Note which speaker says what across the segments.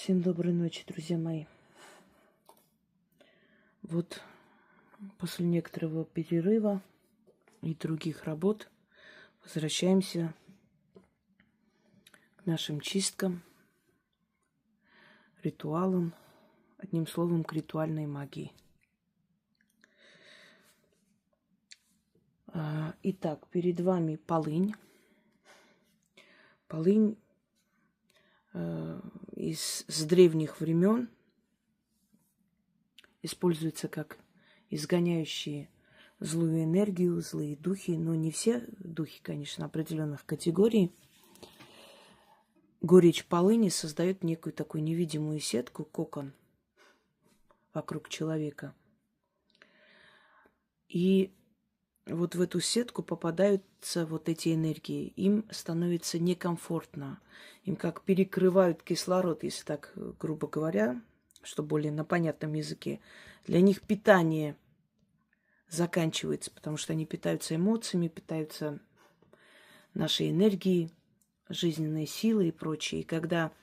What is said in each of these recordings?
Speaker 1: Всем доброй ночи, друзья мои. Вот после некоторого перерыва и других работ возвращаемся к нашим чисткам, ритуалам, одним словом, к ритуальной магии. Итак, перед вами полынь. Полынь с древних времен используется как изгоняющие злую энергию, злые духи, но не все духи, конечно, определенных категорий. Горечь полыни создает некую такую невидимую сетку, кокон вокруг человека. И вот в эту сетку попадаются вот эти энергии. Им становится некомфортно. Им как перекрывают кислород, если так грубо говоря, что более на понятном языке. Для них питание заканчивается, потому что они питаются эмоциями, питаются нашей энергией, жизненной силой и прочее. И когда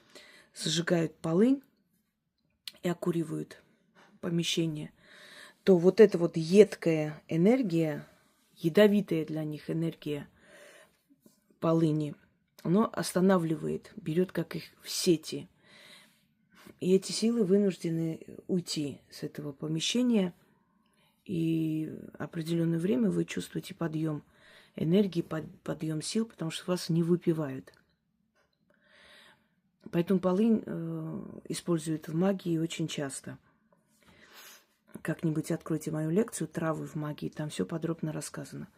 Speaker 1: зажигают полынь и окуривают помещение, то вот эта вот едкая энергия, ядовитая для них энергия полыни, оно останавливает, берет как их в сети. И эти силы вынуждены уйти с этого помещения. И определенное время вы чувствуете подъем энергии, подъем сил, потому что вас не выпивают. Поэтому полынь используют в магии очень часто. Как-нибудь откройте мою лекцию «Травы в магии», там все подробно рассказано.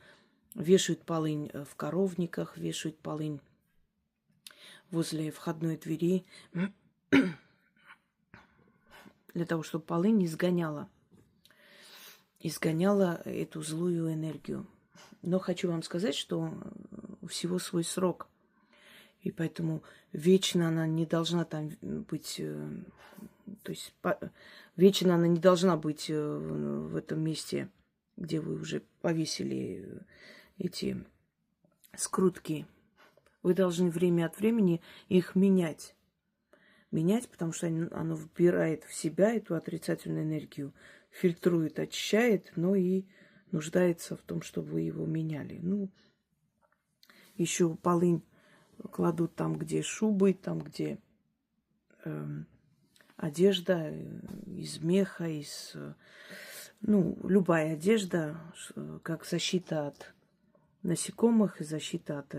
Speaker 1: Вешают полынь в коровниках, вешают полынь возле входной двери, для того, чтобы полынь изгоняла эту злую энергию. Но хочу вам сказать, что у всего свой срок. И поэтому вечно она не должна там быть, то есть вечно она не должна быть в этом месте, где вы уже повесили эти скрутки. Вы должны время от времени их менять. Менять, потому что оно вбирает в себя эту отрицательную энергию, фильтрует, очищает, но и нуждается в том, чтобы вы его меняли. Ну, еще полынь кладут там, где шубы, там, где одежда из меха, любая одежда, как защита от насекомых и защита от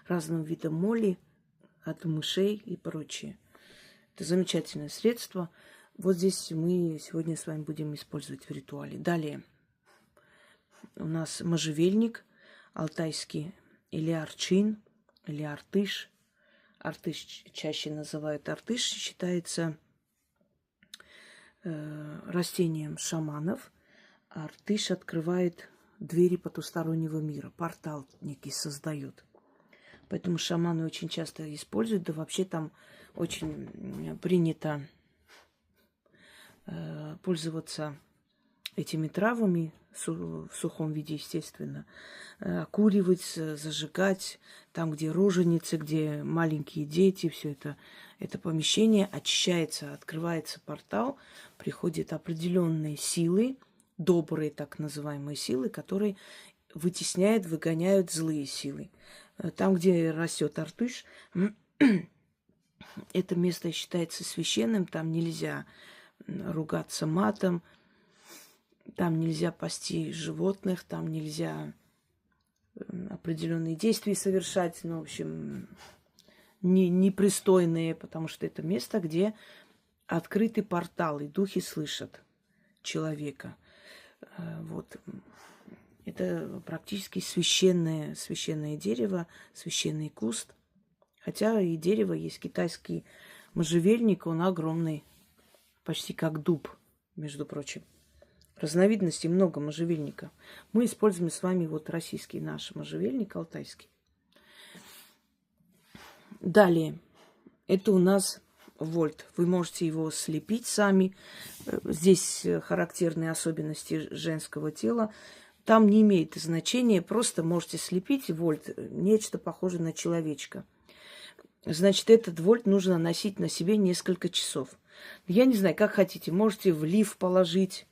Speaker 1: разного вида моли, от мышей и прочее. Это замечательное средство. Вот здесь мы сегодня с вами будем использовать в ритуале. Далее у нас можжевельник алтайский, или арчин, или артыш. Артыш чаще называют артыш, считается растением шаманов. Артыш открывает двери потустороннего мира, портал некий создает. Поэтому шаманы очень часто используют, да вообще там очень принято пользоваться этими травами в сухом виде, естественно, окуривать, зажигать, там, где роженицы, где маленькие дети, все это помещение очищается, открывается портал, приходят определенные силы, добрые так называемые силы, которые вытесняют, выгоняют злые силы. Там, где растет артыш, это место считается священным, там нельзя ругаться матом, там нельзя пасти животных, там нельзя определенные действия совершать, в общем, непристойные, потому что это место, где открыты порталы, духи слышат человека. Вот. Это практически священное дерево, священный куст. Хотя и дерево есть китайский можжевельник, он огромный, почти как дуб, между прочим. Разновидностей много можжевельника. Мы используем с вами вот российский наш можжевельник, алтайский. Далее, это у нас вольт. Вы можете его слепить сами. Здесь характерные особенности женского тела. Там не имеет значения, просто можете слепить вольт, нечто похожее на человечка. значит, этот вольт нужно носить на себе несколько часов. Я не знаю, как хотите. Можете в лиф положить,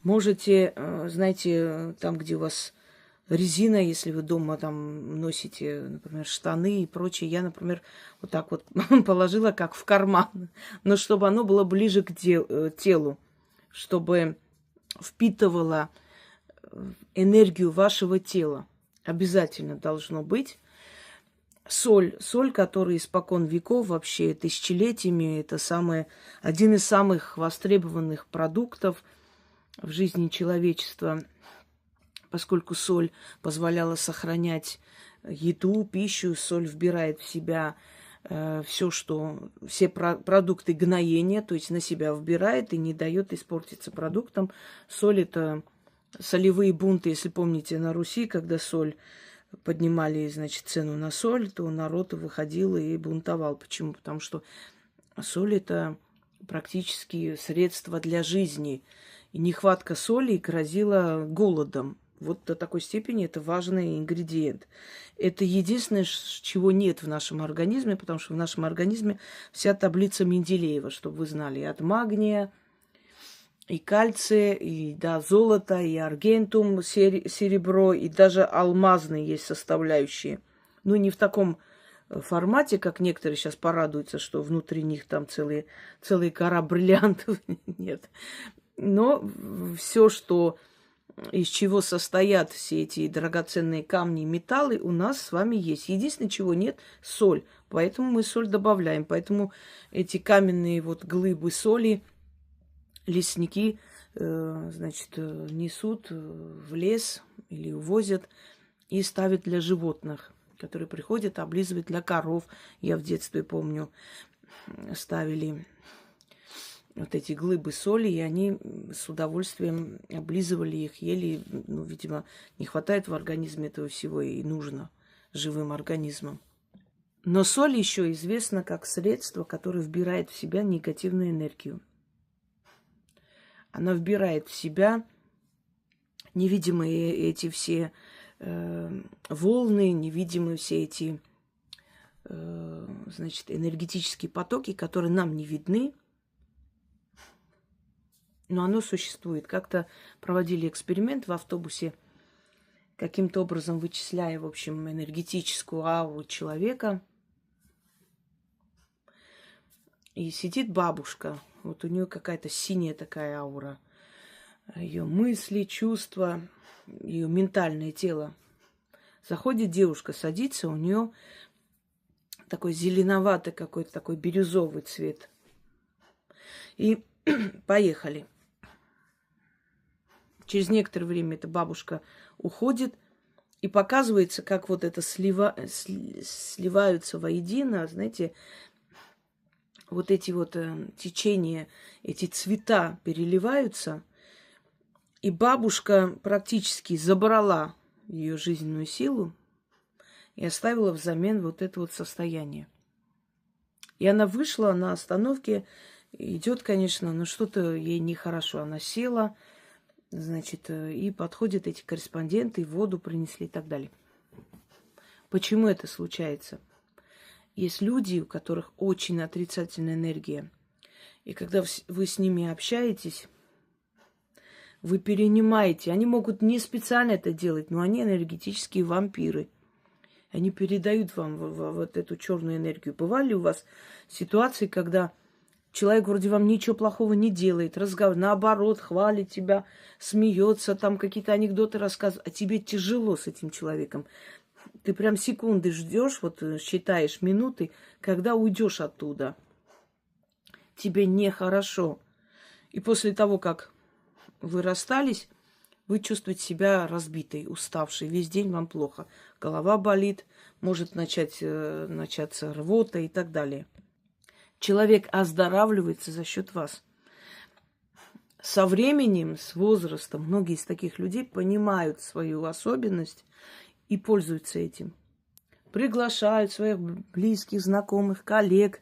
Speaker 1: можете, знаете, там, где у вас резина, если вы дома там носите, например, штаны и прочее. Я, например, вот так вот положила, как в карман, но чтобы оно было ближе к телу, чтобы впитывало энергию вашего тела. Обязательно должно быть. Соль, которая испокон веков, вообще тысячелетиями, это один из самых востребованных продуктов в жизни человечества, поскольку соль позволяла сохранять еду, пищу, соль вбирает в себя все продукты гноения, то есть на себя вбирает и не дает испортиться продуктам. Соль – это солевые бунты, если помните, на Руси, когда поднимали, значит, цену на соль, то народ выходил и бунтовал. Почему? Потому что соль – это практически средство для жизни. И нехватка соли грозила голодом. Вот до такой степени это важный ингредиент. Это единственное, чего нет в нашем организме, потому что в нашем организме вся таблица Менделеева, чтобы вы знали, от магния, и кальция, и золото, и аргентум, серебро, и даже алмазные есть составляющие. Ну, не в таком формате, как некоторые сейчас порадуются, что внутри них там целая гора бриллиантов. Нет. Но все, из чего состоят все эти драгоценные камни и металлы, у нас с вами есть. Единственное, чего нет, соль. Поэтому мы соль добавляем. Поэтому эти каменные глыбы соли лесники, несут в лес или увозят и ставят для животных, которые приходят облизывать, для коров. Я в детстве помню, ставили вот эти глыбы соли, и они с удовольствием облизывали их, ели. Ну, видимо, не хватает в организме этого всего и нужно живым организмам. Но соль еще известна как средство, которое вбирает в себя негативную энергию. Она вбирает в себя невидимые эти все волны, невидимые все эти энергетические потоки, которые нам не видны, но оно существует. Как-то проводили эксперимент в автобусе, каким-то образом вычисляя, в общем, энергетическую ауру человека. И сидит бабушка. Вот у нее какая-то синяя такая аура. Ее мысли, чувства, ее ментальное тело. Заходит девушка, садится, у нее такой зеленоватый какой-то такой бирюзовый цвет. И поехали. Через некоторое время эта бабушка уходит, и показывается, как вот это сливаются воедино, знаете, вот эти течения, эти цвета переливаются, и бабушка практически забрала ее жизненную силу и оставила взамен вот это состояние. И она вышла на остановке, идет, конечно, но что-то ей нехорошо. Она села, и подходят эти корреспонденты, воду принесли и так далее. Почему это случается? Есть люди, у которых очень отрицательная энергия. И когда вы с ними общаетесь, вы перенимаете. Они могут не специально это делать, но они энергетические вампиры. Они передают вам вот эту черную энергию. Бывали у вас ситуации, когда человек вроде вам ничего плохого не делает, наоборот, хвалит тебя, смеется, там какие-то анекдоты рассказывает, а тебе тяжело с этим человеком. Ты прям секунды ждешь, считаешь минуты, когда уйдешь оттуда. Тебе нехорошо. И после того, как вы расстались, вы чувствуете себя разбитой, уставшей. Весь день вам плохо. Голова болит, может начаться рвота и так далее. Человек оздоравливается за счет вас. Со временем, с возрастом, многие из таких людей понимают свою особенность и пользуются этим. Приглашают своих близких, знакомых, коллег,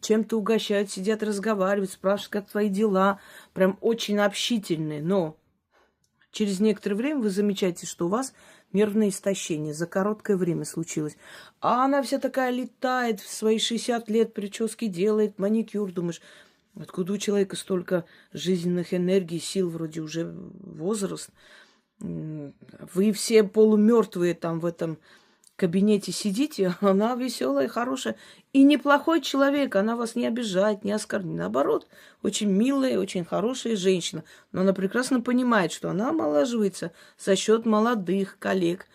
Speaker 1: чем-то угощают, сидят, разговаривают, спрашивают, как твои дела. Прям очень общительные. Но через некоторое время вы замечаете, что у вас нервное истощение за короткое время случилось. А она вся такая летает, в свои 60 лет прически делает, маникюр. Думаешь, откуда у человека столько жизненных энергий, сил, вроде уже возраст. Вы все полумертвые там в этом кабинете сидите, она веселая, хорошая и неплохой человек. Она вас не обижает, не оскорбляет. Наоборот, очень милая, очень хорошая женщина. Но она прекрасно понимает, что она омолаживается за счет молодых коллег.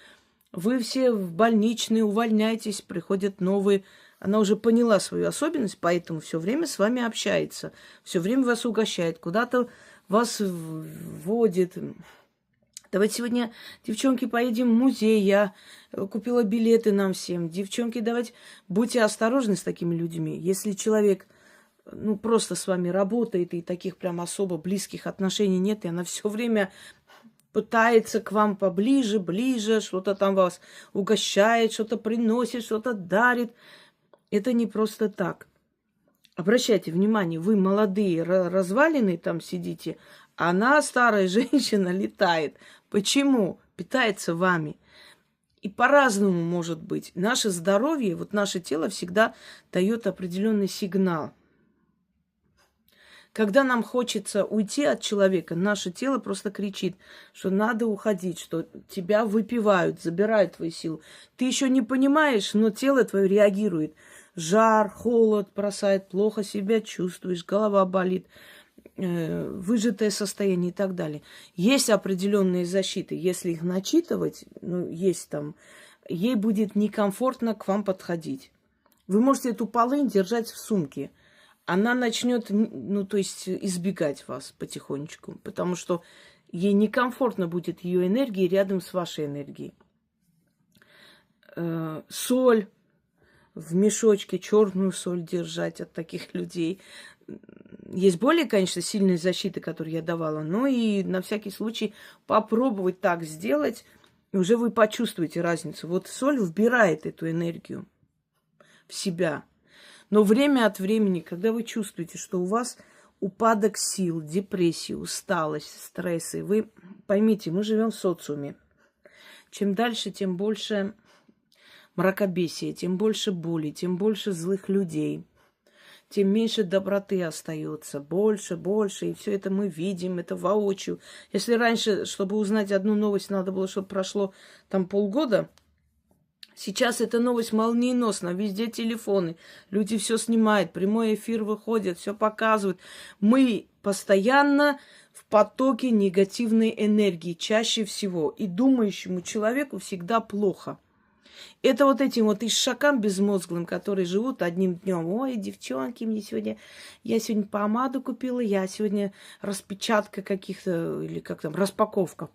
Speaker 1: Вы все в больничные увольняетесь, приходят новые. Она уже поняла свою особенность, поэтому все время с вами общается, все время вас угощает, куда-то вас вводит. Давайте сегодня, девчонки, поедем в музей. Я купила билеты нам всем. Девчонки, давайте, будьте осторожны с такими людьми. Если человек, просто с вами работает, и таких прям особо близких отношений нет, и она все время пытается к вам поближе, ближе, что-то там вас угощает, что-то приносит, что-то дарит. Это не просто так. Обращайте внимание, вы молодые, развалины там сидите, она, старая женщина, летает. Почему? Питается вами. И по-разному может быть. Наше здоровье, наше тело всегда дает определенный сигнал. Когда нам хочется уйти от человека, наше тело просто кричит, что надо уходить, что тебя выпивают, забирают твою силу. Ты еще не понимаешь, но тело твое реагирует. Жар, холод бросает, плохо себя чувствуешь, голова болит, выжатое состояние и так далее. Есть определенные защиты. Если их начитывать, есть там, ей будет некомфортно к вам подходить. Вы можете эту полынь держать в сумке. Она начнет, избегать вас потихонечку, потому что ей некомфортно будет ее энергия рядом с вашей энергией. Соль в мешочке, черную соль держать от таких людей. Есть более, конечно, сильные защиты, которые я давала, но и на всякий случай попробовать так сделать, и уже вы почувствуете разницу. Соль вбирает эту энергию в себя. Но время от времени, когда вы чувствуете, что у вас упадок сил, депрессия, усталость, стрессы, вы поймите, мы живем в социуме. Чем дальше, тем больше мракобесия, тем больше боли, тем больше злых людей, тем меньше доброты остается, больше, и все это мы видим, это воочию. Если раньше, чтобы узнать одну новость, надо было, чтобы прошло там полгода, сейчас эта новость молниеносно, везде телефоны, люди все снимают, прямой эфир выходит, все показывают. Мы постоянно в потоке негативной энергии, чаще всего, и думающему человеку всегда плохо. Это этим ишакам безмозглым, которые живут одним днем. Ой, девчонки, я сегодня помаду купила, я сегодня распечатка каких-то, или как там, распаковка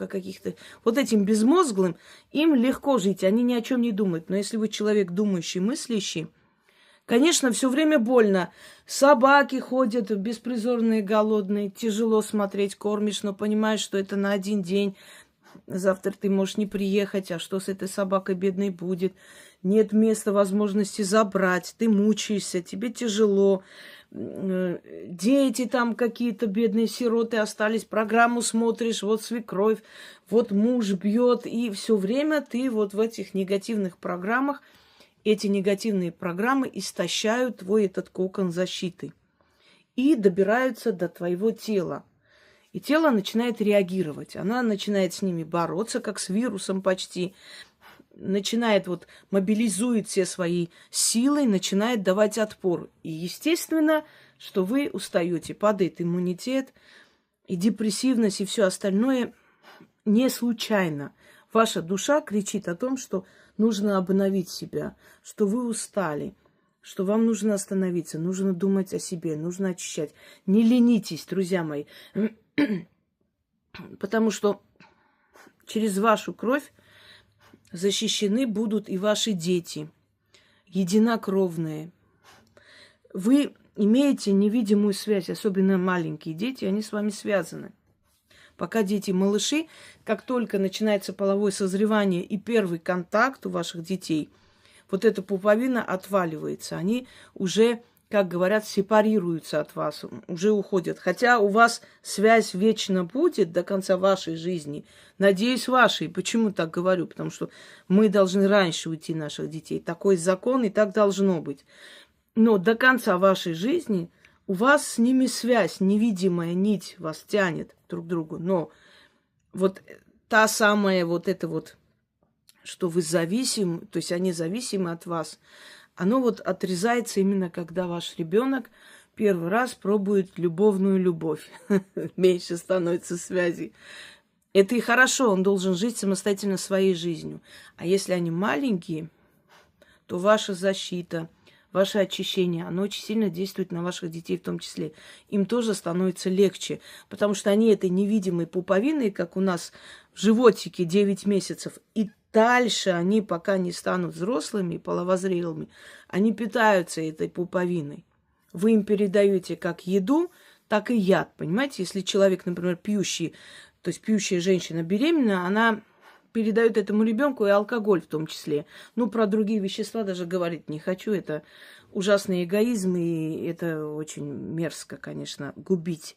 Speaker 1: каких-то. Этим безмозглым им легко жить, они ни о чем не думают. Но если вы человек думающий, мыслящий, конечно, все время больно. Собаки ходят беспризорные, голодные, тяжело смотреть, кормишь, но понимаешь, что это на один день. Завтра ты можешь не приехать, а что с этой собакой бедной будет? Нет места, возможности забрать, ты мучаешься, тебе тяжело. Дети там какие-то бедные сироты остались, программу смотришь, свекровь, муж бьет, и все время ты в этих негативных программах, эти негативные программы истощают твой этот кокон защиты и добираются до твоего тела. И тело начинает реагировать. Она начинает с ними бороться, как с вирусом почти. Начинает мобилизует все свои силы, начинает давать отпор. И естественно, что вы устаете, падает иммунитет, и депрессивность, и все остальное не случайно. Ваша душа кричит о том, что нужно обновить себя, что вы устали, что вам нужно остановиться, нужно думать о себе, нужно очищать. Не ленитесь, друзья мои. Потому что через вашу кровь защищены будут и ваши дети, единокровные. Вы имеете невидимую связь, особенно маленькие дети, они с вами связаны. Пока дети малыши, как только начинается половое созревание и первый контакт у ваших детей, эта пуповина отваливается. Они уже как говорят, сепарируются от вас, уже уходят. Хотя у вас связь вечно будет до конца вашей жизни. Надеюсь, вашей. Почему так говорю? Потому что мы должны раньше уйти наших детей. Такой закон, и так должно быть. Но до конца вашей жизни у вас с ними связь, невидимая нить вас тянет друг к другу. Но вот та самая вот это вот, что вы зависимы, то есть они зависимы от вас, оно вот отрезается именно когда ваш ребенок первый раз пробует любовную любовь. Меньше становится связи. Это и хорошо, он должен жить самостоятельно своей жизнью. А если они маленькие, то ваша защита, ваше очищение, оно очень сильно действует на ваших детей в том числе. Им тоже становится легче, потому что они этой невидимой пуповиной, как у нас в животике 9 месяцев, и дальше они, пока не станут взрослыми, половозрелыми, они питаются этой пуповиной. Вы им передаете как еду, так и яд. Понимаете, если человек, например, пьющий, то есть пьющая женщина беременна, она передает этому ребенку и алкоголь в том числе. Ну, про другие вещества даже говорить не хочу. Это ужасный эгоизм, и это очень мерзко, конечно, губить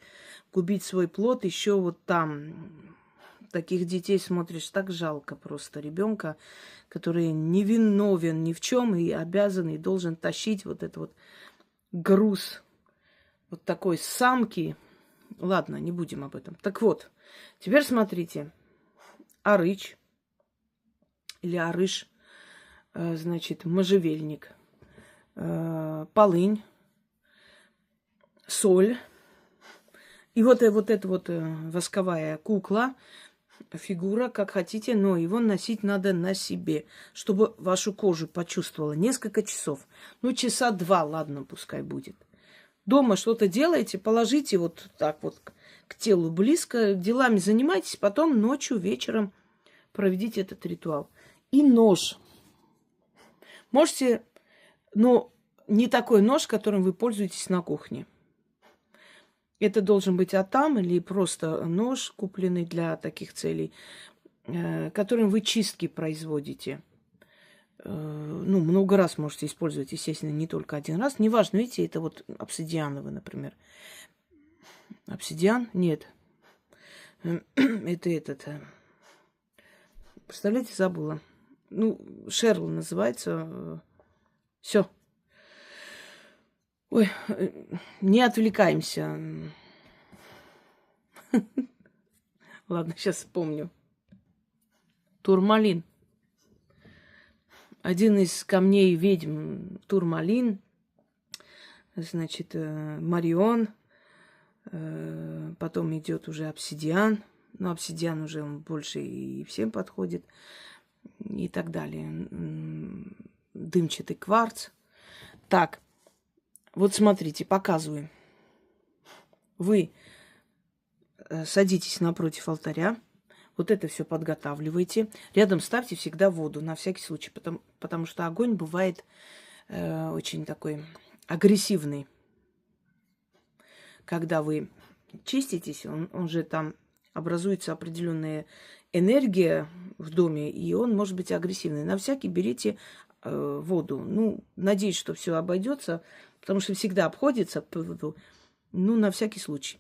Speaker 1: свой плод еще вот там. Таких детей смотришь, так жалко просто ребенка, который не виновен ни в чем и обязан и должен тащить вот этот вот груз вот такой самки. Ладно, не будем об этом. Так вот, теперь смотрите. Арыч или арыш, значит, можжевельник, полынь, соль. И вот эта вот восковая кукла, фигура, как хотите, но его носить надо на себе, чтобы вашу кожу почувствовала несколько часов. Ну, часа 2, ладно, пускай будет. Дома что-то делаете, положите вот так вот к телу близко, делами занимайтесь, потом ночью, вечером проведите этот ритуал. И нож. Можете, но не такой нож, которым вы пользуетесь на кухне. Это должен быть атам или просто нож, купленный для таких целей, которым вы чистки производите. Ну, много раз можете использовать, естественно, не только один раз. Неважно, видите, это вот обсидиановый, например. Обсидиан? Нет. Это этот. Представляете, забыла. Ну, Шерл называется. Все. Ой, не отвлекаемся. Ладно, сейчас вспомню. Турмалин. Один из камней ведьм турмалин. Значит, Марион. Потом идет уже обсидиан. Но обсидиан уже он больше и всем подходит. И так далее. Дымчатый кварц. Так. Вот смотрите, показываю. Вы садитесь напротив алтаря. Вот это все подготавливаете. Рядом ставьте всегда воду, на всякий случай. Потому что огонь бывает очень такой агрессивный. Когда вы чиститесь, он же там образуется определенная энергия в доме, и он может быть агрессивный. На всякий берите воду. Ну, надеюсь, что все обойдется, потому что всегда обходится. Ну, на всякий случай.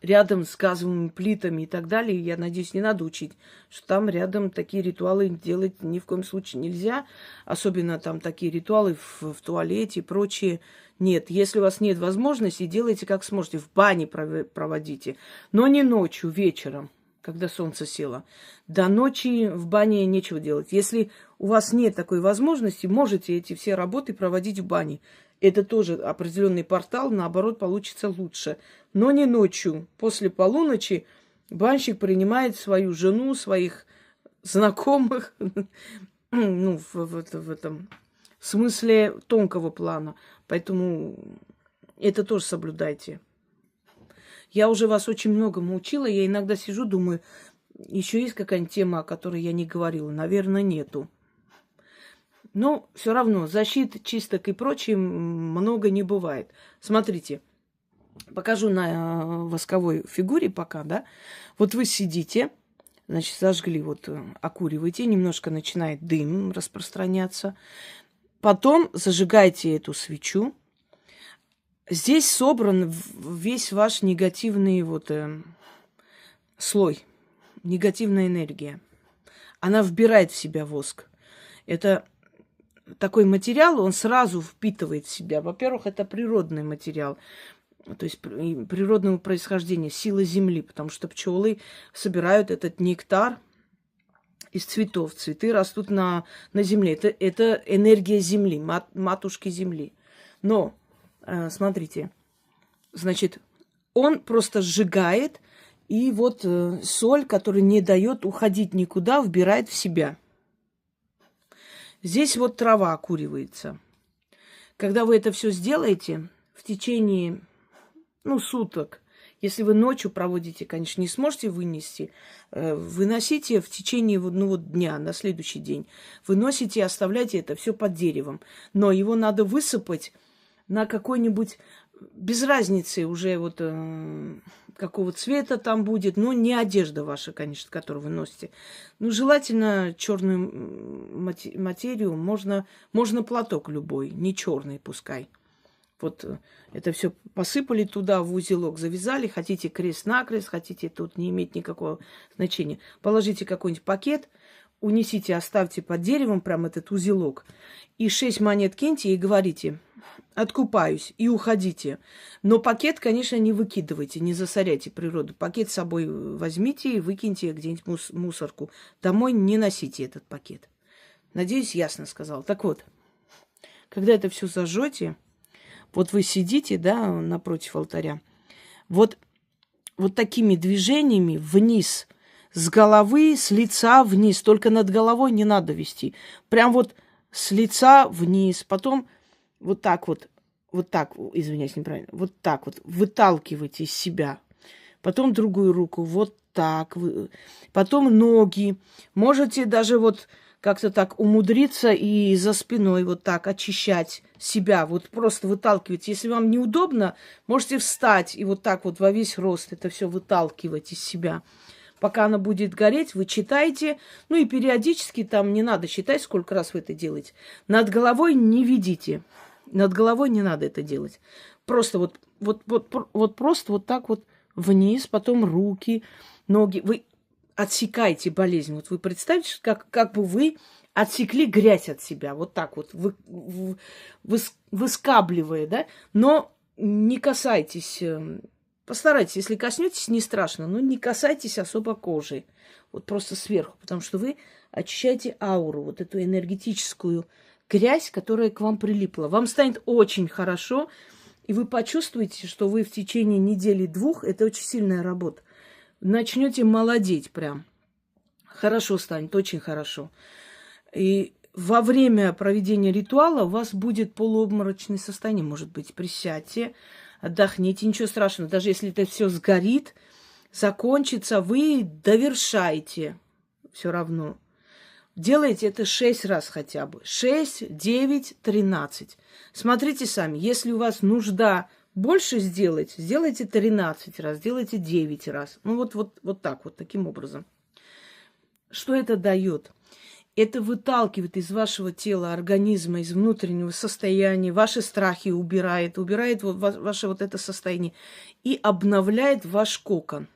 Speaker 1: Рядом с газовыми плитами и так далее, я надеюсь, не надо учить, что там рядом такие ритуалы делать ни в коем случае нельзя. Особенно там такие ритуалы в туалете и прочее. Нет, если у вас нет возможности, делайте как сможете. В бане проводите. Но не ночью, вечером, когда солнце село. До ночи в бане нечего делать. Если у вас нет такой возможности, можете эти все работы проводить в бане. Это тоже определенный портал, наоборот, получится лучше. Но не ночью. После полуночи банщик принимает свою жену, своих знакомых, ну, в этом смысле тонкого плана. Поэтому это тоже соблюдайте. Я уже вас очень многому учила. Я иногда сижу, думаю, еще есть какая-нибудь тема, о которой я не говорила? Наверное, нету. Но все равно защит, чисток и прочее много не бывает. Смотрите, покажу на восковой фигуре пока, да. Вот вы сидите, значит, зажгли, вот окуриваете, немножко начинает дым распространяться. Потом зажигаете эту свечу, Здесь собран весь ваш негативный слой, негативная энергия. Она вбирает в себя воск. Это такой материал, он сразу впитывает в себя. Во-первых, это природный материал, то есть природного происхождения, сила земли, потому что пчелы собирают этот нектар из цветов. Цветы растут на земле. Это энергия земли, матушки земли. Но, смотрите, значит, он просто сжигает, и соль, которая не дает уходить никуда, вбирает в себя. Здесь трава окуривается. Когда вы это все сделаете в течение, суток, если вы ночью проводите, конечно, не сможете вынести, выносите в течение дня, на следующий день. Выносите и оставляйте это все под деревом. Но его надо высыпать на какой-нибудь, без разницы уже какого цвета там будет, но не одежда ваша, конечно, которую вы носите. Желательно черную материю, можно платок любой, не черный пускай. Это все посыпали туда в узелок, завязали, хотите крест-накрест, хотите, тут не имеет никакого значения. Положите какой-нибудь пакет, унесите, оставьте под деревом прям этот узелок, и 6 монет киньте и говорите: откупаюсь, и уходите. Но пакет, конечно, не выкидывайте, не засоряйте природу. Пакет с собой возьмите и выкиньте где-нибудь в мусорку. Домой не носите этот пакет. Надеюсь, ясно сказала. Так вот, когда это все зажжете, вы сидите, напротив алтаря, такими движениями вниз, с головы, с лица вниз, только над головой не надо вести. Прям с лица вниз, потом извиняюсь, неправильно, выталкивайте из себя. Потом другую руку, потом ноги. Можете даже как-то так умудриться и за спиной очищать себя, просто выталкивать. Если вам неудобно, можете встать и во весь рост это все выталкивать из себя. Пока она будет гореть, вы читаете, и периодически там не надо считать, сколько раз вы это делаете. Над головой не ведите, над головой не надо это делать. Просто просто так вниз, потом руки, ноги. Вы отсекаете болезнь. Вы представьте, как бы вы отсекли грязь от себя. Выскабливая, да? Но не касайтесь. Постарайтесь, если коснетесь, не страшно, но не касайтесь особо кожи. Просто сверху, потому что вы очищаете ауру, эту энергетическую грязь, которая к вам прилипла. Вам станет очень хорошо, и вы почувствуете, что вы в течение недели-двух, это очень сильная работа, начнете молодеть прям. Хорошо станет, очень хорошо. И во время проведения ритуала у вас будет полуобморочное состояние, может быть. Присядьте, отдохните, ничего страшного. Даже если это все сгорит, закончится, вы довершаете все равно. Делайте это 6 раз хотя бы. 6, 9, 13. Смотрите сами. Если у вас нужда больше сделать, сделайте 13 раз, сделайте 9 раз. Таким образом. Что это дает? Это выталкивает из вашего тела, организма, из внутреннего состояния, ваши страхи убирает ваше это состояние и обновляет ваш кокон.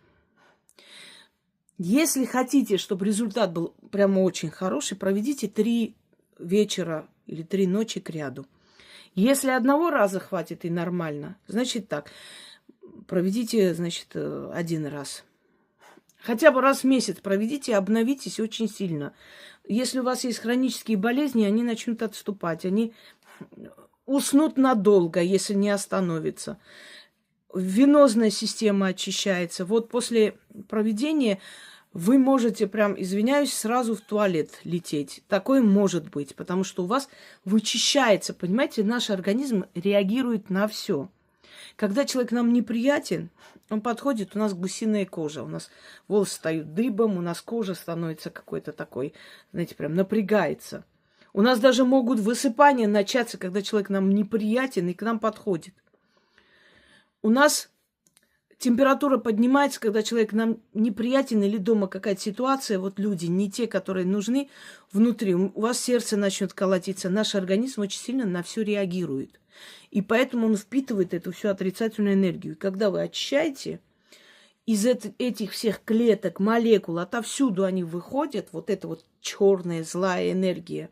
Speaker 1: Если хотите, чтобы результат был прямо очень хороший, проведите 3 вечера или 3 ночи кряду. Если одного раза хватит и нормально, значит так, проведите, 1 раз. Хотя бы раз в месяц проведите, обновитесь очень сильно. Если у вас есть хронические болезни, они начнут отступать, они уснут надолго, если не остановятся. Венозная система очищается. После проведения вы можете прям, извиняюсь, сразу в туалет лететь. Такое может быть, потому что у вас вычищается, понимаете, наш организм реагирует на все. Когда человек нам неприятен, он подходит, у нас гусиная кожа, у нас волосы встают дыбом, у нас кожа становится какой-то такой, прям напрягается. У нас даже могут высыпания начаться, когда человек нам неприятен и к нам подходит. У нас температура поднимается, когда человек нам неприятен или дома какая-то ситуация, люди не те, которые нужны внутри, у вас сердце начнет колотиться, наш организм очень сильно на все реагирует. И поэтому он впитывает эту всю отрицательную энергию. И когда вы очищаете, из этих всех клеток, молекул, отовсюду они выходят, вот эта вот черная, злая энергия.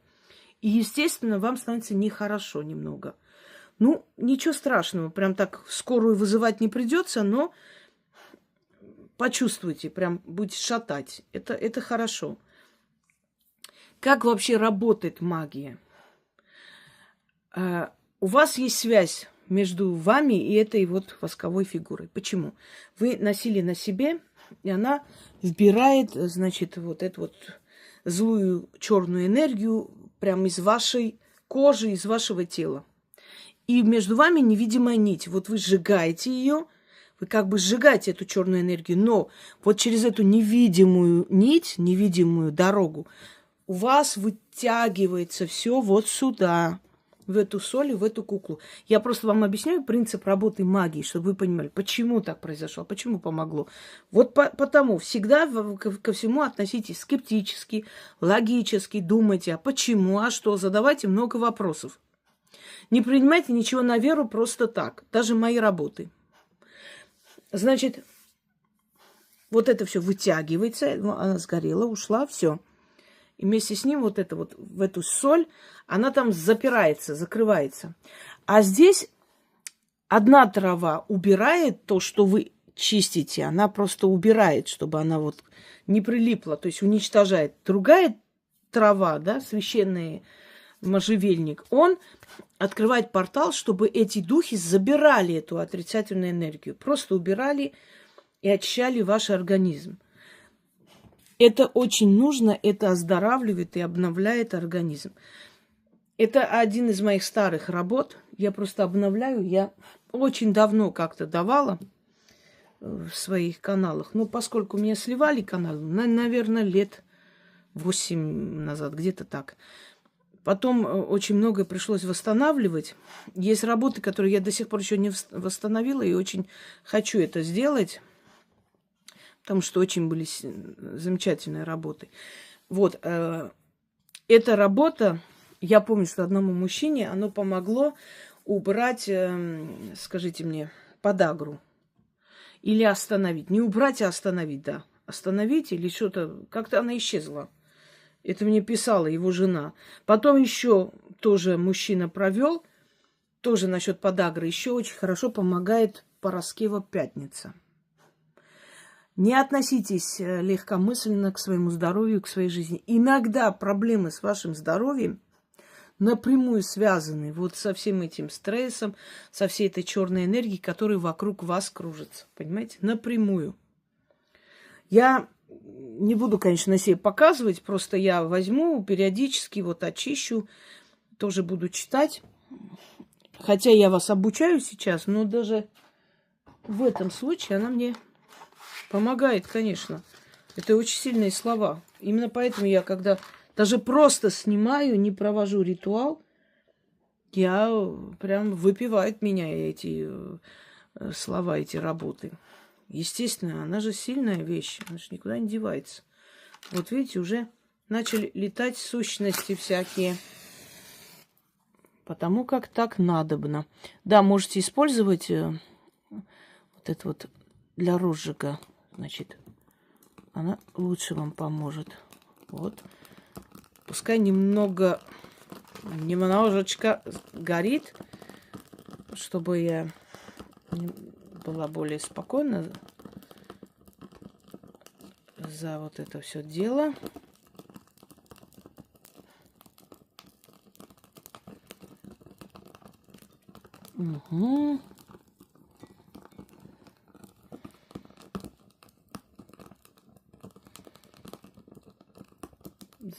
Speaker 1: И, естественно, вам становится нехорошо немного. Ну, ничего страшного, прям так скорую вызывать не придется, но почувствуйте, прям будете шатать. Это хорошо. Как вообще работает магия? У вас есть связь между вами и этой вот восковой фигурой. Почему? Вы носили на себе, и она вбирает, значит, вот эту вот злую черную энергию прямо из вашей кожи, из вашего тела. И между вами невидимая нить. Вот вы сжигаете ее, вы как бы сжигаете эту черную энергию, но вот через эту невидимую нить, невидимую дорогу, у вас вытягивается все вот сюда, в эту соль и в эту куклу. Я просто вам объясняю принцип работы магии, чтобы вы понимали, почему так произошло, почему помогло. Вот потому всегда ко всему относитесь скептически, логически, думайте, а почему, а что, задавайте много вопросов. Не принимайте ничего на веру просто так, даже мои работы. Значит, вот это все вытягивается, она сгорела, ушла, все. И вместе с ним вот это вот в эту соль, она там запирается, закрывается. А здесь одна трава убирает то, что вы чистите, она просто убирает, чтобы она вот не прилипла, то есть уничтожает. Другая трава, да, священный можжевельник, он открывает портал, чтобы эти духи забирали эту отрицательную энергию. Просто убирали и очищали ваш организм. Это очень нужно, это оздоравливает и обновляет организм. Это один из моих старых работ. Я просто обновляю. Я очень давно как-то давала в своих каналах. Но поскольку меня сливали каналы, наверное, лет 8 назад, где-то так. Потом очень многое пришлось восстанавливать. Есть работы, которые я до сих пор еще не восстановила, и очень хочу это сделать. Потому что очень были замечательные работы. Вот, эта работа, я помню, что одному мужчине оно помогло убрать, скажите мне, подагру. Или остановить. Не убрать, а остановить, да. Остановить или что-то, как-то она исчезла. Это мне писала его жена. Потом еще тоже мужчина провел, тоже насчет подагры. Еще очень хорошо помогает Параскева Пятница. Не относитесь легкомысленно к своему здоровью, к своей жизни. Иногда проблемы с вашим здоровьем напрямую связаны вот со всем этим стрессом, со всей этой черной энергией, которая вокруг вас кружится. Понимаете? Напрямую. Я не буду, конечно, себе показывать, просто я возьму, периодически вот очищу, тоже буду читать. Хотя я вас обучаю сейчас, но даже в этом случае она мне помогает, конечно. Это очень сильные слова. Именно поэтому я, когда даже просто снимаю, не провожу ритуал, я прям выпивает меня эти слова, эти работы. Естественно, она же сильная вещь, она же никуда не девается. Вот видите, уже начали летать сущности всякие. Потому как так надобно. Да, можете использовать вот это вот для розжига. Значит, она лучше вам поможет. Вот. Пускай немножечко горит, чтобы я была более спокойна за вот это все дело. Угу.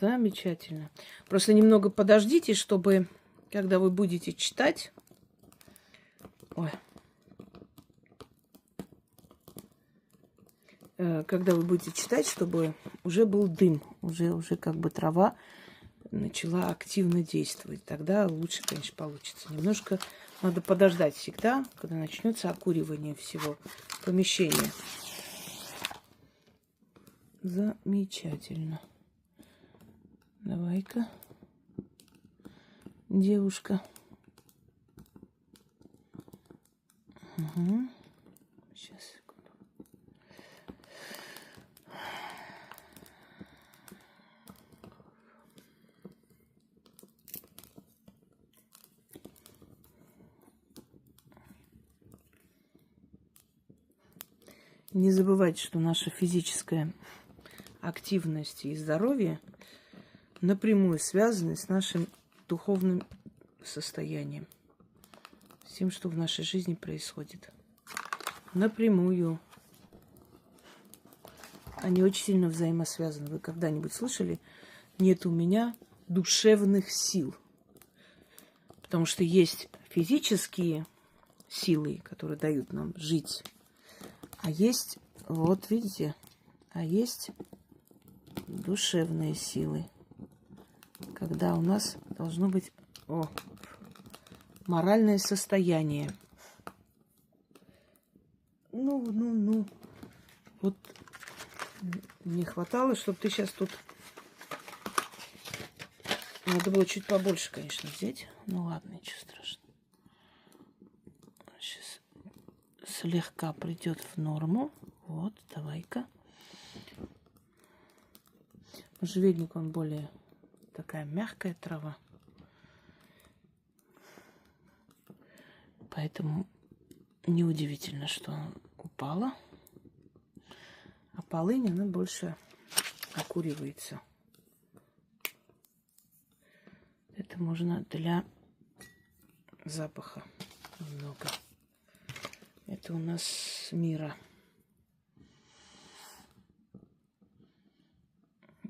Speaker 1: Замечательно. Просто немного подождите, чтобы, когда вы будете читать... Ой. Когда вы будете читать, чтобы уже был дым, уже как бы трава начала активно действовать. Тогда лучше, конечно, получится. Немножко надо подождать всегда, когда начнется окуривание всего помещения. Замечательно. Давай-ка, девушка. Угу. Сейчас, секунду. Не забывайте, что наша физическая активность и здоровье напрямую связаны с нашим духовным состоянием. С тем, что в нашей жизни происходит. Напрямую. Они очень сильно взаимосвязаны. Вы когда-нибудь слышали? Нет у меня душевных сил. Потому что есть физические силы, которые дают нам жить. А есть, вот видите, а есть душевные силы. Когда у нас должно быть моральное состояние. Ну. Вот не хватало, чтобы ты сейчас тут... Надо было чуть побольше, конечно, взять. Ну ладно, ничего страшного. Сейчас слегка придет в норму. Вот, давай-ка. Можжевельник, он более такая мягкая трава. Поэтому неудивительно, что упала. А полынь, она больше окуривается. Это можно для запаха немного. Это у нас мира.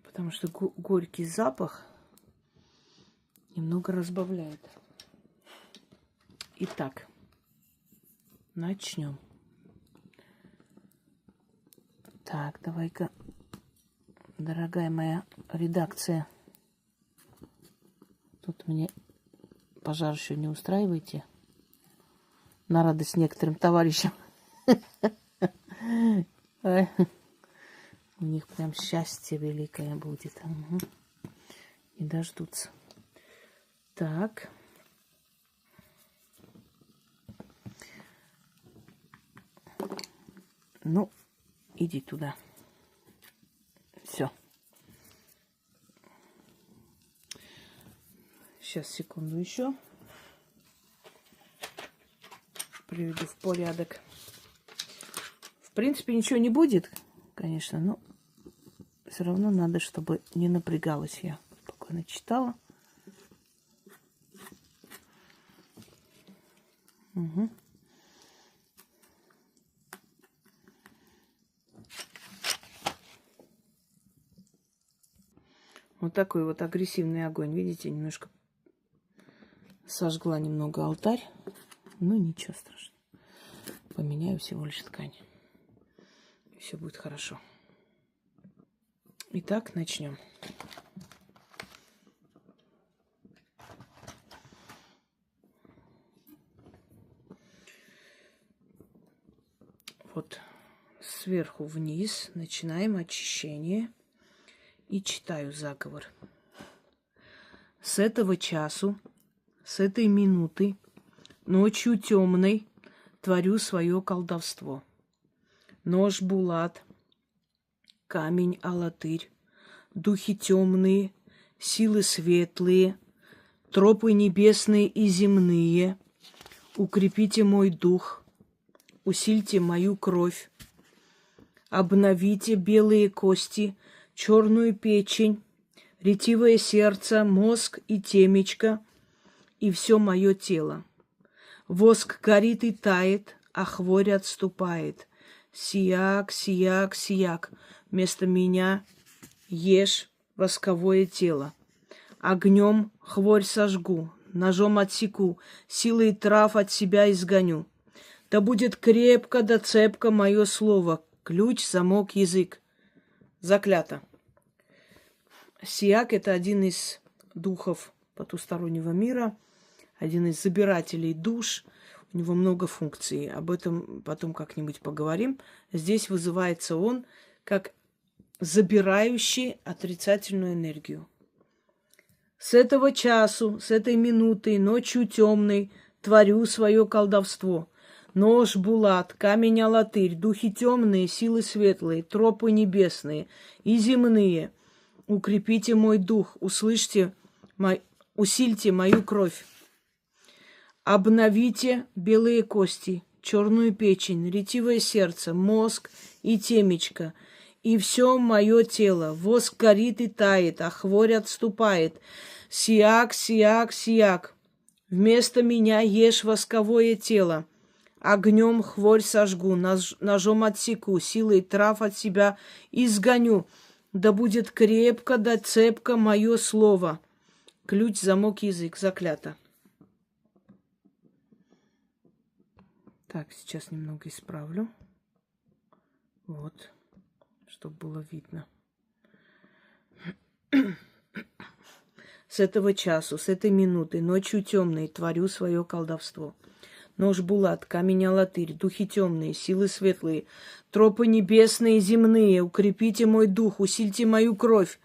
Speaker 1: Потому что горький запах немного разбавляет. Итак, начнем. Так, давай-ка, дорогая моя редакция. Тут мне пожар еще не устраивайте. На радость некоторым товарищам. У них прям счастье великое будет. Не дождутся. Так. Ну, иди туда. Все. Сейчас, секунду еще. Приведу в порядок. В принципе, ничего не будет, конечно, но все равно надо, чтобы не напрягалась я. Спокойно читала. Угу. Вот такой вот агрессивный огонь. Видите, немножко сожгла немного алтарь. Ну, ничего страшного. Поменяю всего лишь ткань. И все будет хорошо. Итак, начнем. Вот сверху вниз начинаем очищение. И читаю заговор. С этого часу, с этой минуты, ночью темной творю свое колдовство. Нож Булат, камень Алатырь, духи темные, силы светлые, тропы небесные и земные, укрепите мой дух, усильте мою кровь, обновите белые кости, черную печень, ретивое сердце, мозг и темечко, и все мое тело. Воск горит и тает, а хворь отступает. Сияк, сияк, сияк, вместо меня ешь восковое тело. Огнем хворь сожгу, ножом отсеку, силой трав от себя изгоню. Да будет крепко да цепко мое слово, ключ, замок, язык. Заклято. Сияк – это один из духов потустороннего мира, один из забирателей душ. У него много функций. Об этом потом как-нибудь поговорим. Здесь вызывается он как забирающий отрицательную энергию. С этого часу, с этой минуты, ночью темной творю свое колдовство. Нож булат, камень алатырь, духи темные, силы светлые, тропы небесные и земные. Укрепите мой дух, усильте мою кровь. Обновите белые кости, черную печень, ретивое сердце, мозг и темечко, и все мое тело. Воск горит и тает, а хворь отступает. Сиак, сиак, сиак. Вместо меня ешь восковое тело. Огнем хворь сожгу, ножом отсеку, силой трав от себя изгоню. Да будет крепко да цепко мое слово. Ключ, замок, язык. Заклято. Так, сейчас немного исправлю. Вот, чтобы было видно. С этого часу, с этой минуты, ночью темной, творю свое колдовство. Нож булат, камень алатырь, духи темные, силы светлые, тропы небесные и земные, укрепите мой дух, усильте мою кровь,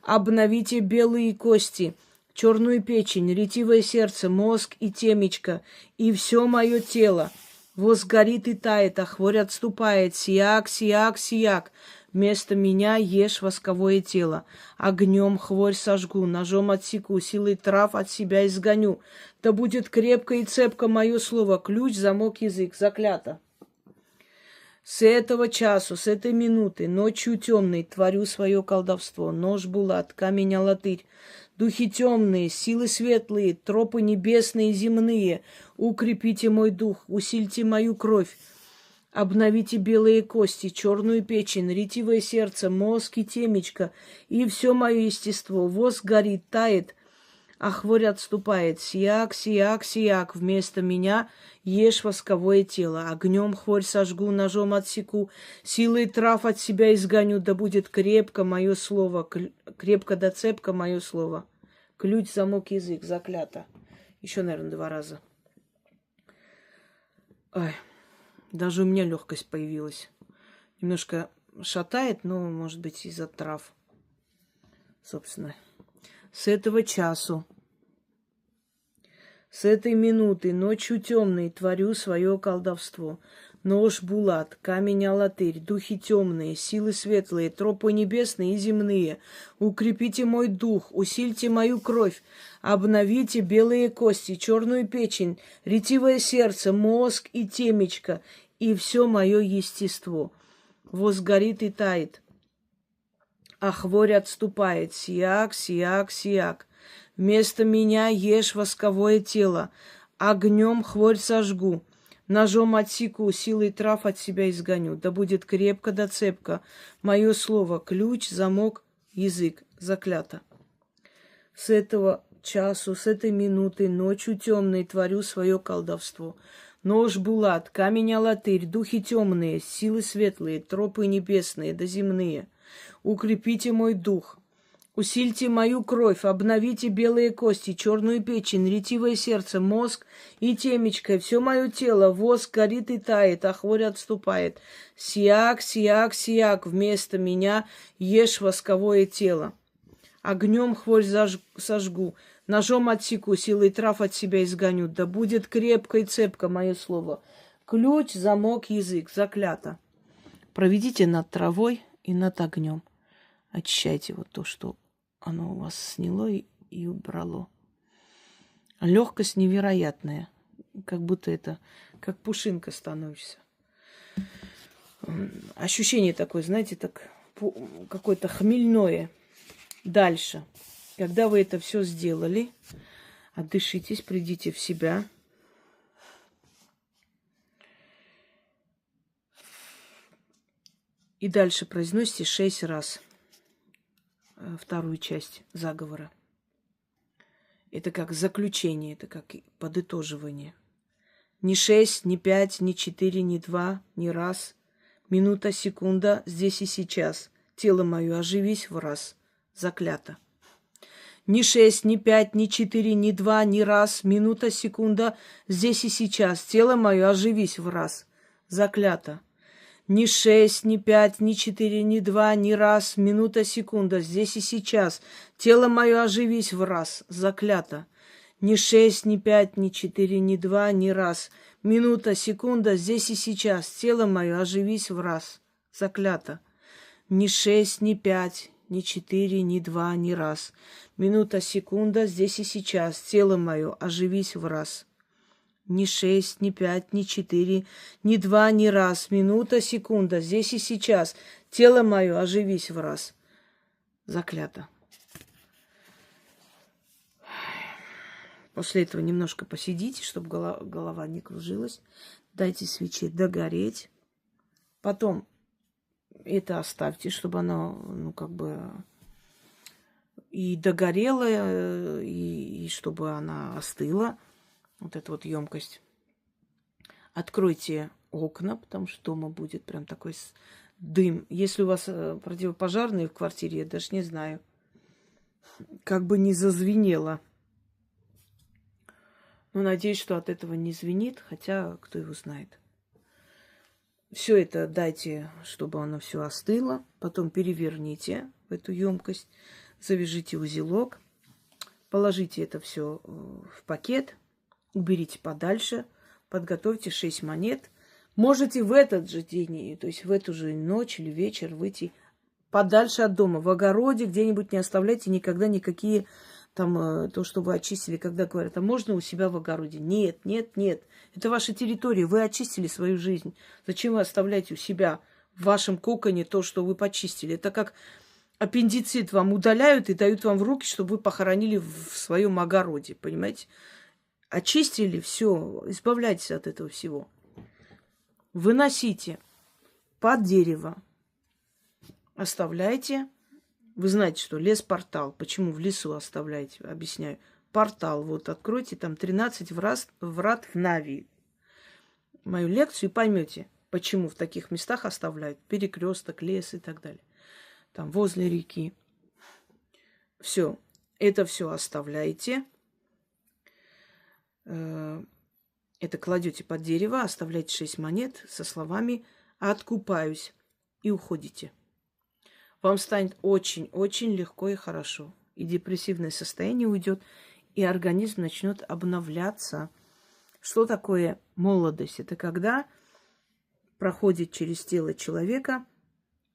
Speaker 1: обновите белые кости, черную печень, ретивое сердце, мозг и темечко, и все мое тело. Воск горит и тает, а хворь отступает. Сиак, сиак, сиак. Вместо меня ешь восковое тело. Огнем хворь сожгу, ножом отсеку, силой трав от себя изгоню. Да будет крепко и цепко мое слово. Ключ, замок, язык. Заклято. С этого часу, с этой минуты, ночью темной, творю свое колдовство. Нож булат, камень алатырь, духи темные, силы светлые, тропы небесные и земные. Укрепите мой дух, усильте мою кровь. Обновите белые кости, черную печень, ретивое сердце, мозг и темечко, и все мое естество. Воск горит, тает, а хворь отступает. Сиак, сиак, сиак. Вместо меня ешь восковое тело. Огнем хворь сожгу, ножом отсеку, силой трав от себя изгоню. Да будет крепко мое слово, крепко да цепко мое слово. Ключ, замок, язык. Заклято. Еще, наверное, 2 раза. Ой. Даже у меня легкость появилась. Немножко шатает, но, может быть, из-за трав. Собственно. С этого часу, с этой минуты, ночью темной, творю свое колдовство. Нож булат, камень алатырь, духи темные, силы светлые, тропы небесные и земные. Укрепите мой дух, усильте мою кровь, обновите белые кости, черную печень, ретивое сердце, мозг и темечко, и все мое естество. Воск горит и тает, а хворь отступает. Сиак, сиак, сиак. Вместо меня ешь восковое тело. Огнем хворь сожгу, ножом отсеку, силой трав от себя изгоню. Да будет крепко да цепко мое слово. Ключ, замок, язык. Заклято. С этого часу, с этой минуты, ночью темной творю свое колдовство. Нож булат, камень алатырь, духи темные, силы светлые, тропы небесные да земные. Укрепите мой дух, усильте мою кровь, обновите белые кости, черную печень, ретивое сердце, мозг и темечко, все мое тело. Воск горит и тает, а хворь отступает. Сиак, сиак, сиак. Вместо меня ешь восковое тело. Огнем хворь сожгу, ножом отсеку, силой трав от себя изгоню. Да будет крепко и цепко мое слово. Ключ, замок, язык. Заклято. Проведите над травой и над огнем. Очищайте вот то, что оно у вас сняло и убрало. Легкость невероятная. Как будто это, как пушинка становишься. Ощущение такое, знаете, так какое-то хмельное. Дальше. Когда вы это все сделали, отдышитесь, придите в себя. И дальше произносите 6 раз вторую часть заговора. Это как заключение, это как подытоживание. Не 6, не 5, не 4, не 2, не раз. Минута, секунда, здесь и сейчас. Тело мое, оживись в раз. Заклято. Ни 6, ни 5, ни 4, ни 2, ни раз. Минута, секунда, здесь и сейчас. Тело мое, оживись в раз. Заклято. Ни 6, ни 5, ни 4, ни 2, ни раз. Минута, секунда, здесь и сейчас. Тело мое, оживись в раз. Заклято. Ни 6, ни 5, ни 4, ни 2, ни раз. Минута, секунда, здесь и сейчас. Тело мое, оживись в раз. Заклято. Ни 6, ни 5, ни 4, ни 2, ни раз. Минута, секунда, здесь и сейчас. Тело мое, оживись в раз. Ни 6, ни 5, ни 4, ни 2, ни раз. Минута, секунда, здесь и сейчас. Тело мое, оживись в раз. Заклято. После этого немножко посидите, чтобы голова не кружилась. Дайте свече догореть. Потом это оставьте, чтобы оно, и догорело, и чтобы она остыла. Вот эта вот емкость. Откройте окна, потому что дома будет прям такой дым. Если у вас противопожарные в квартире, я даже не знаю, как бы не зазвенело. Но надеюсь, что от этого не звенит, хотя кто его знает. Все это дайте, чтобы оно все остыло. Потом переверните в эту емкость, завяжите узелок, положите это все в пакет, уберите подальше, подготовьте 6 монет. Можете в этот же день, то есть в эту же ночь или вечер выйти подальше от дома, в огороде, где-нибудь не оставляйте никогда никакие там то, что вы очистили, когда говорят, а можно у себя в огороде? Нет, нет, нет. Это ваша территория, вы очистили свою жизнь. Зачем вы оставляете у себя в вашем коконе то, что вы почистили? Это как аппендицит вам удаляют и дают вам в руки, чтобы вы похоронили в своем огороде, понимаете? Очистили, все, избавляйтесь от этого всего. Выносите под дерево, оставляйте. Вы знаете, что лес-портал. Почему в лесу оставляете? Объясняю. Портал. Вот откройте там 13 врат в Нави. Мою лекцию и поймете, почему в таких местах оставляют. Перекресток, лес и так далее. Там возле реки. Все. Это все оставляете. Это кладете под дерево, оставляете 6 монет со словами «откупаюсь» и уходите. Вам станет очень-очень легко и хорошо. И депрессивное состояние уйдет, и организм начнет обновляться. Что такое молодость? Это когда проходит через тело человека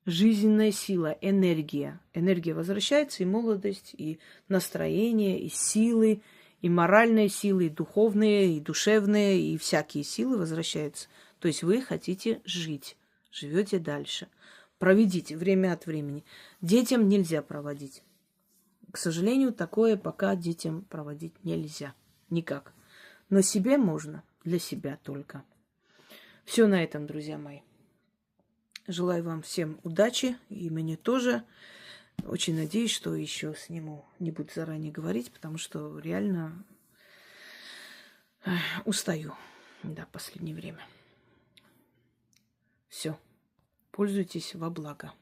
Speaker 1: жизненная сила, энергия. Энергия возвращается, и молодость, и настроение, и силы, и моральные силы, и духовные, и душевные, и всякие силы возвращаются. То есть вы хотите жить, живете дальше. Проведите время от времени. Детям нельзя проводить. К сожалению, такое пока детям проводить нельзя. Никак. Но себе можно. Для себя только. Все на этом, друзья мои. Желаю вам всем удачи. И мне тоже. Очень надеюсь, что еще сниму. Не буду заранее говорить, потому что реально устаю. Да, в последнее время. Все. Пользуйтесь во благо.